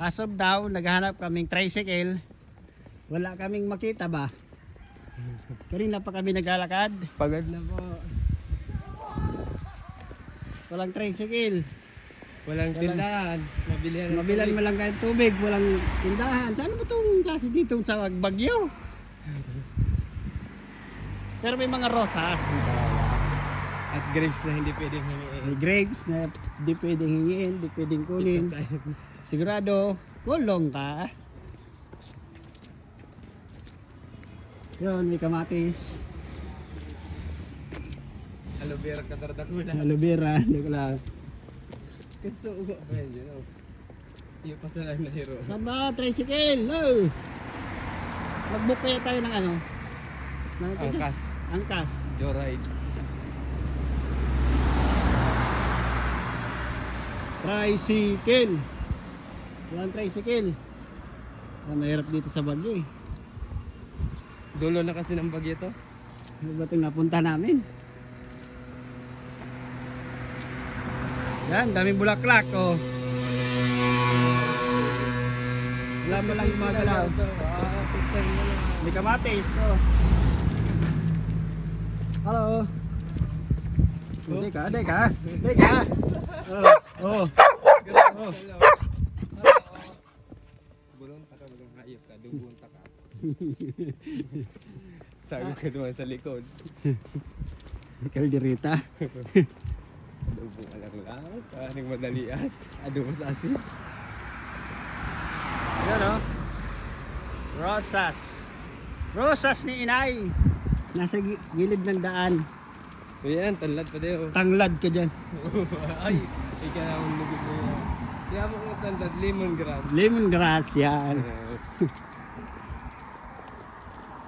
As of now, naghahanap kaming tricycle. Wala kaming makita ba? Kanina pa kami naglalakad. Pagod na po. Walang tricycle. Walang tindahan. Mabilan mo lang kahit tubig. Walang tindahan. Saan ba itong klase dito sa Bagyo? Pero may mga rosas dito. At grapes na hindi pwedeng hingin. May grapes na di pwedeng hingin, di pwedeng kunin. Sigurado, kulong ka. Yun, may kamatis. Aloe vera katarda ko na. Aloe vera, hindi ko lang. Kasi uga ba yun? Iyo pa sa lang na hero. Saan ba? Tricycle! No! Mag-book kaya tayo ng ano? Angkas. Angkas. Joyride. Tricycle. Walang tricycle. Mahirap dito sa Bagyo eh. Dulo na kasi ng bagyo to. Ano ba itong napunta namin? Yan, daming bulaklak oh. Wala mo lang yung mga galaw. May kamatis oh. Hello. Hindi ka. Oh. Bulong ka, bulong hayop ka, dubunta ka. Tago ka doon sa likod. Kalderita. Adobo ka lang. Paring madalian. Adobo sa asin. Yan oh. Rosas. Rosas ni Inay. Nasa gilid ng daan. Yan, tanlad pa din. Tanglad ka dyan. Ay, ikaw na akong lugod mo yan. Kaya mo kung tanlad, lemongrass. Lemongrass yan.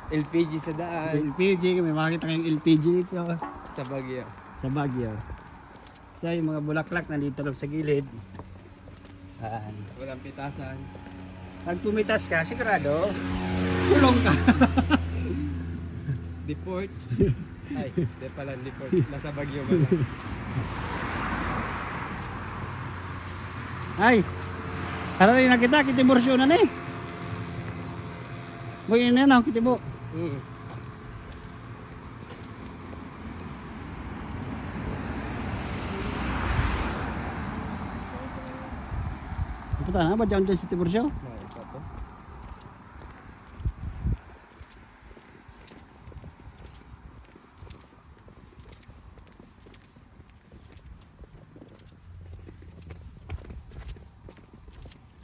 LPG sa daan. LPG, may makita kayong LPG dito Sa Bagyo. sa Baguio. So yung mga bulaklak nandito lang sa gilid. Walang pitasan. Pag pumitas ka, sigurado, kulong ka. Deport. Ay, di pala deport. Nasa Bagyo ba lang? Ay, karari na kita, kitiborsyonan eh. Buhay na yan, kitibo. Punta na ba dyan sa Tiborsyo?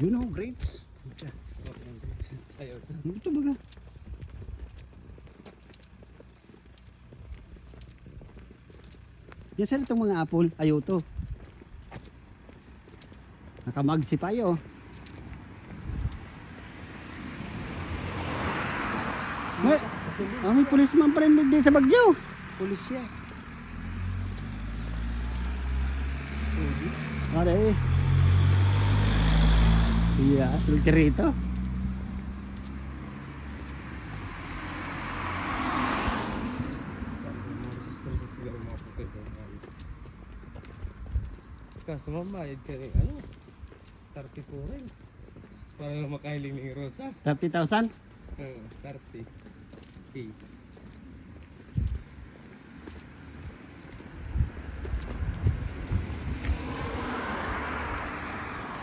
You know grapes? Ayaw. Ito baga. Yan sir itong mga apple. Ayaw to. Nakamagsi pa yun. May policeman pa rin din sa Bagyo. Pulis siya. Pare. Iya, asal rito. Kaso mamayad ka rin, ano? 34 rin. Para lang makahiling ng rosas. 30,000? 30.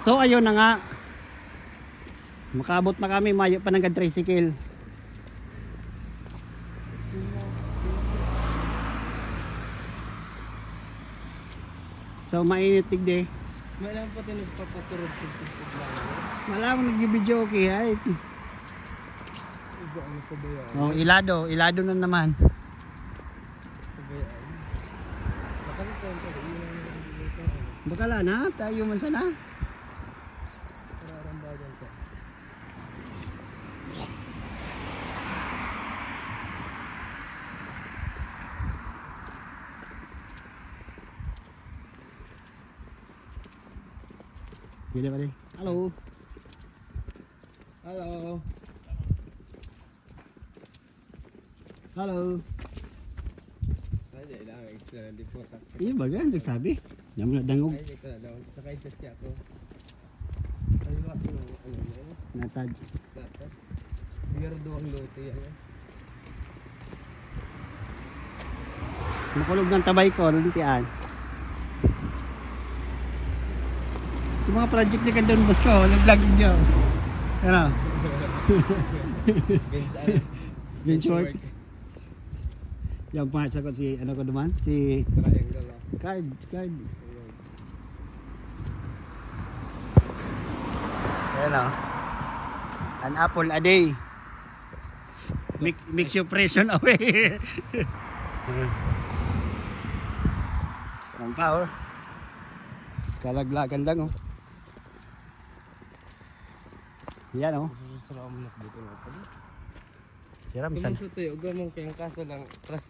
So ayun na nga. Makabot na kami, mayo pa ng tricycle. So mainit tigde. May lang po tayo nagpapaturod-turod lang. Malamang nag-video okay ay. Iba ano pa ba yan? Oh, ilado na naman. Pa ba yan? Nakalimutan ko rin yun ang Bakala na, tayo man sana. nararamdaman ka. Gila pare. Halo. Hello. Halo. Ay, lang extra di po. Iya baga, nagsabi. Namun na dangog. Ay, ito na daw. Sakay chat siya ako. Ay, kaso, ano na yun? Natag. Dapat. Biyardo ang lote yan. Makulog ng tabay ko, luntian. Sa mga project ni Kandon Boss ko, nag-vlog nyo. Ano? Bench, ano? Bench work. Yung pangat ko si, ano ko naman? Si Triangle, ah. Card. Ayun. Ayan o. An apple a day. Makes your pressure away. Ang power. Kalaglagan lang oh. Yan oh. Susuraman na dito na pala. Siram Kamusta tayo? Gamang kayang kaso lang.